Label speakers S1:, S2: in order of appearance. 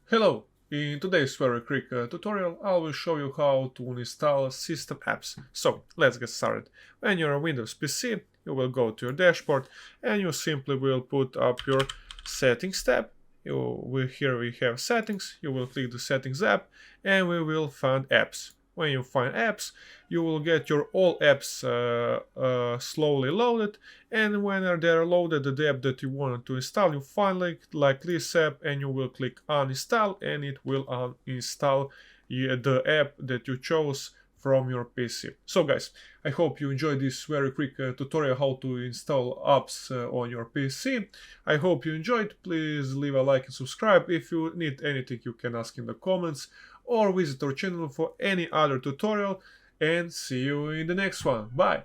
S1: Hello! In today's very quick tutorial, I will show you how to install system apps. So, let's get started. When you're on Windows PC, you will go to your dashboard and you simply will put up your settings tab. Here we have settings, you will click the settings app and we will find apps. When you find apps, you will get your all apps slowly loaded, and when they're loaded, the app that you want to install, you find like this app and you will click uninstall and it will uninstall the app that you chose from your PC. So guys, I hope you enjoyed this very quick tutorial how to install apps on your PC. I hope you enjoyed. Please leave a like and subscribe. If you need anything, you can ask in the comments or visit our channel for any other tutorial, and see you in the next one. Bye!